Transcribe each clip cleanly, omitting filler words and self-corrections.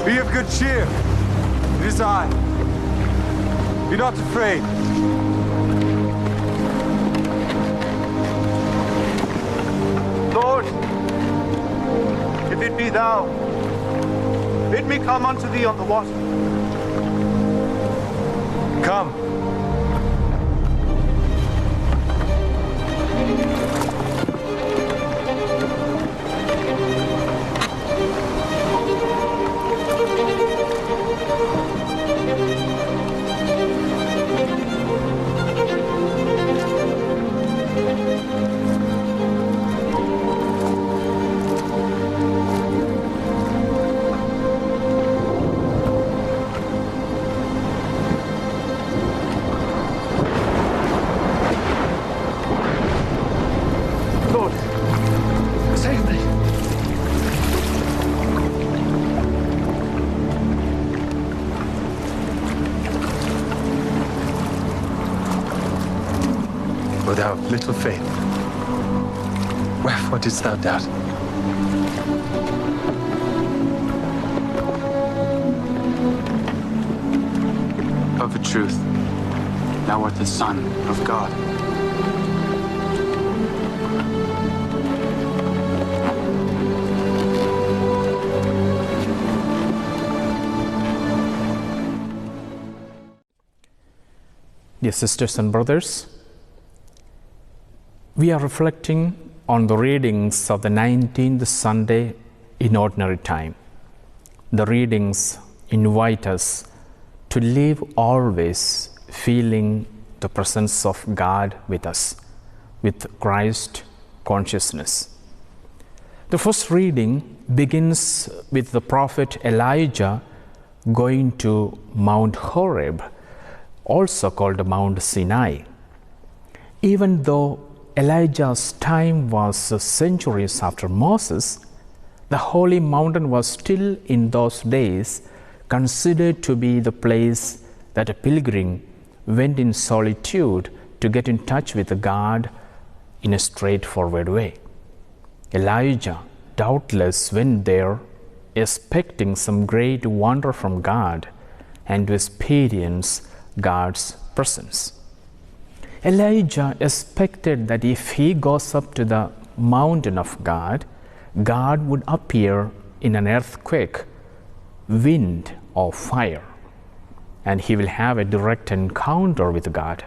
Be of good cheer. It is I. Be not afraid. Lord, if it be thou, bid me come unto thee on the water. Come. O thou of little faith, wherefore didst thou doubt? Of a truth, thou art the Son of God. Dear sisters and brothers, we are reflecting on the readings of the 19th Sunday in Ordinary Time. The readings invite us to live always feeling the presence of God with us, with Christ consciousness. The first reading begins with the prophet Elijah going to Mount Horeb, also called Mount Sinai. Even though Elijah's time was centuries after Moses, the holy mountain was still in those days considered to be the place that a pilgrim went in solitude to get in touch with God in a straightforward way. Elijah doubtless went there expecting some great wonder from God and to experience God's presence. Elijah expected that if he goes up to the mountain of God, God would appear in an earthquake, wind, or fire, and he will have a direct encounter with God.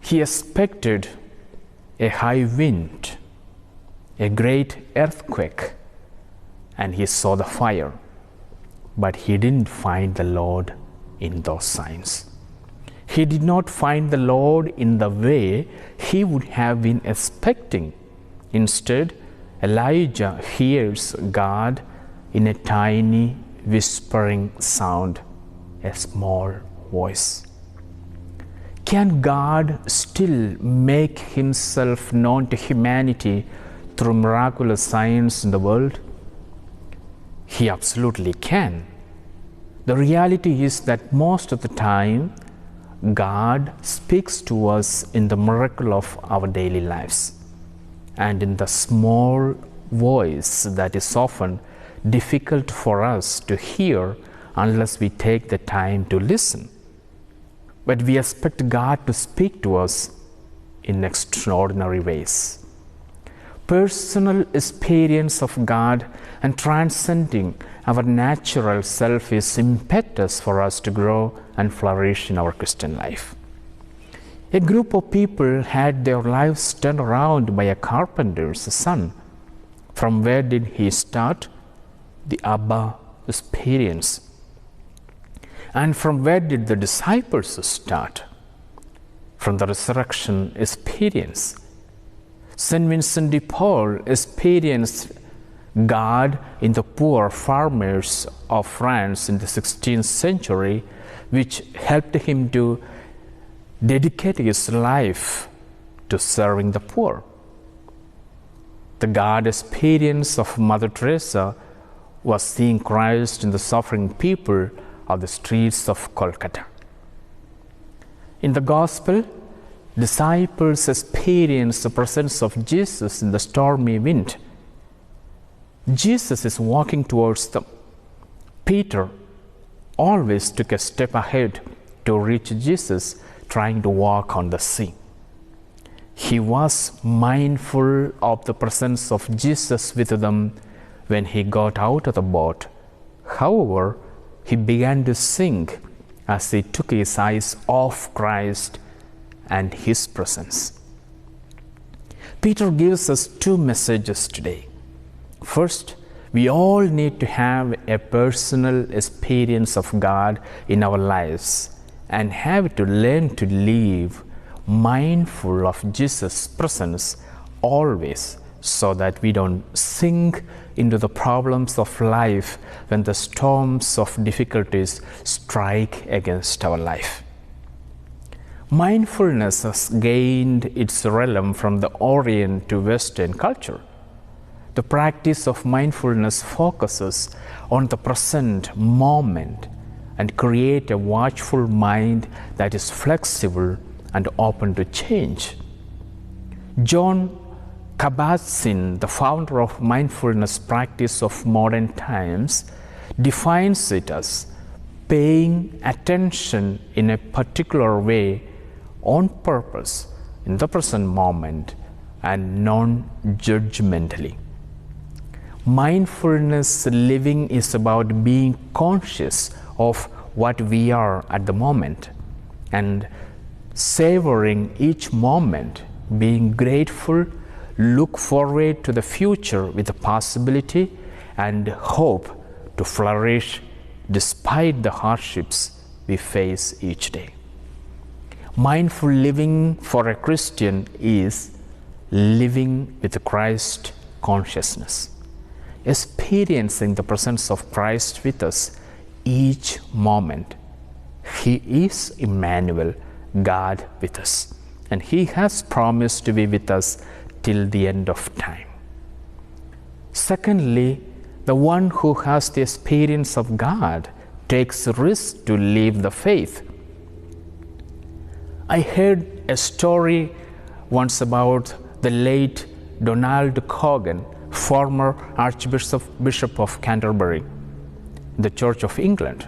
He expected a high wind, a great earthquake, and he saw the fire, but he didn't find the Lord in those signs. He did not find the Lord in the way he would have been expecting. Instead, Elijah hears God in a tiny whispering sound, a small voice. Can God still make himself known to humanity through miraculous signs in the world? He absolutely can. The reality is that most of the time, God speaks to us in the miracle of our daily lives and in the small voice that is often difficult for us to hear unless we take the time to listen. But we expect God to speak to us in extraordinary ways. Personal experience of God and transcending our natural self is impetus for us to grow and flourish in our Christian life. A group of people had their lives turned around by a carpenter's son. From where did he start? the Abba experience. And from where did the disciples start? From the resurrection experience. St. Vincent de Paul experienced God in the poor farmers of France in the 16th century, which helped him to dedicate his life to serving the poor. The God experience of Mother Teresa was seeing Christ in the suffering people of the streets of Kolkata. In the Gospel, disciples experienced the presence of Jesus in the stormy wind. Jesus is walking towards them. Peter always took a step ahead to reach Jesus, trying to walk on the sea. He was mindful of the presence of Jesus with them when he got out of the boat. However, he began to sink as he took his eyes off Christ and his presence. Peter gives us two messages today. First, we all need to have a personal experience of God in our lives and have to learn to live mindful of Jesus' presence always, so that we don't sink into the problems of life when the storms of difficulties strike against our life. Mindfulness has gained its realm from the Orient to Western culture. The practice of mindfulness focuses on the present moment and creates a watchful mind that is flexible and open to change. John Kabat-Zinn, the founder of mindfulness practice of modern times, defines it as paying attention in a particular way on purpose in the present moment and non-judgmentally. Mindfulness living is about being conscious of what we are at the moment and savoring each moment, being grateful, look forward to the future with the possibility and hope to flourish despite the hardships we face each day. Mindful living for a Christian is living with Christ consciousness, experiencing the presence of Christ with us each moment. He is Emmanuel, God with us, and He has promised to be with us till the end of time. Secondly, the one who has the experience of God takes risk to live the faith. I heard a story once about the late Donald Coggan, former Archbishop of Canterbury, the Church of England,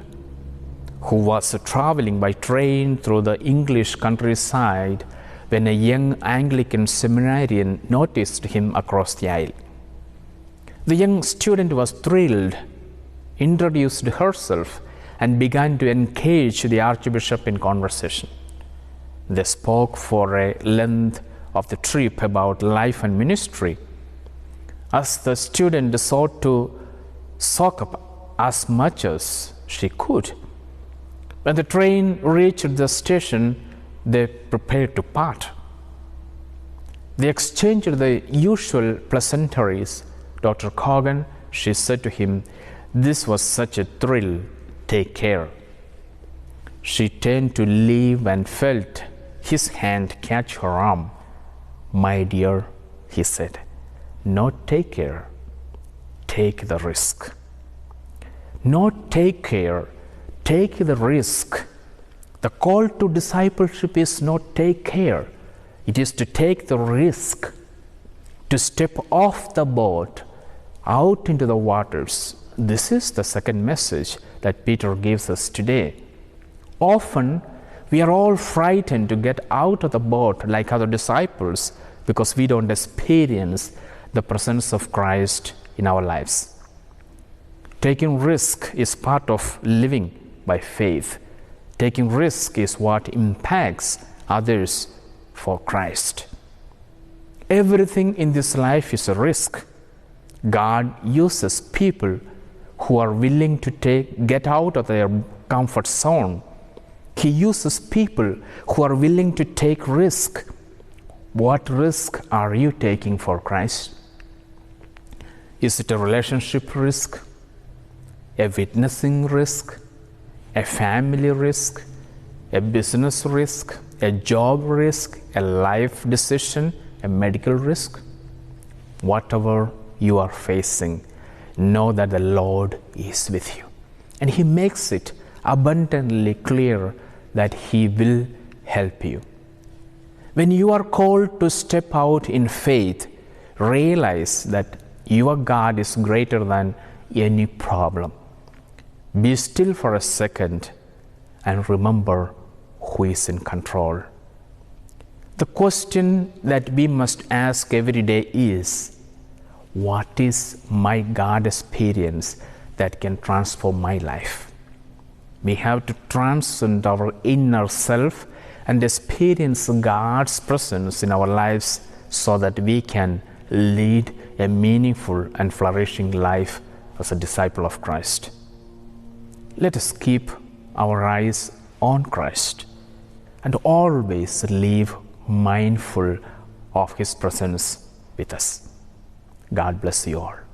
who was traveling by train through the English countryside when a young Anglican seminarian noticed him across the aisle. The young student was thrilled, introduced herself, and began to engage the Archbishop in conversation. They spoke for a length of the trip about life and ministry. As the student sought to soak up as much as she could, when the train reached the station, they prepared to part. They exchanged the usual pleasantries. Dr. Coggan, she said to him, "This was such a thrill, take care." She turned to leave and felt his hand catch her arm. "My dear," he said, "not take care, take the risk." Not take care, take the risk. The call to discipleship is not take care, it is to take the risk, to step off the boat out into the waters. This is the second message that Peter gives us today. Often we are all frightened to get out of the boat like other disciples because we don't experience the presence of Christ in our lives. Taking risk is part of living by faith. Taking risk is what impacts others for Christ. Everything in this life is a risk. God uses people who are willing to get out of their comfort zone. He uses people who are willing to take risk. What risk are you taking for Christ? Is it a relationship risk, a witnessing risk, a family risk, a business risk, a job risk, a life decision, a medical risk? Whatever you are facing, know that the Lord is with you. And He makes it abundantly clear that He will help you. When you are called to step out in faith, realize that your God is greater than any problem. Be still for a second and remember who is in control. The question that we must ask every day is, what is my God experience that can transform my life? We have to transcend our inner self and experience God's presence in our lives so that we can lead a meaningful and flourishing life as a disciple of Christ. Let us keep our eyes on Christ and always live mindful of His presence with us. God bless you all.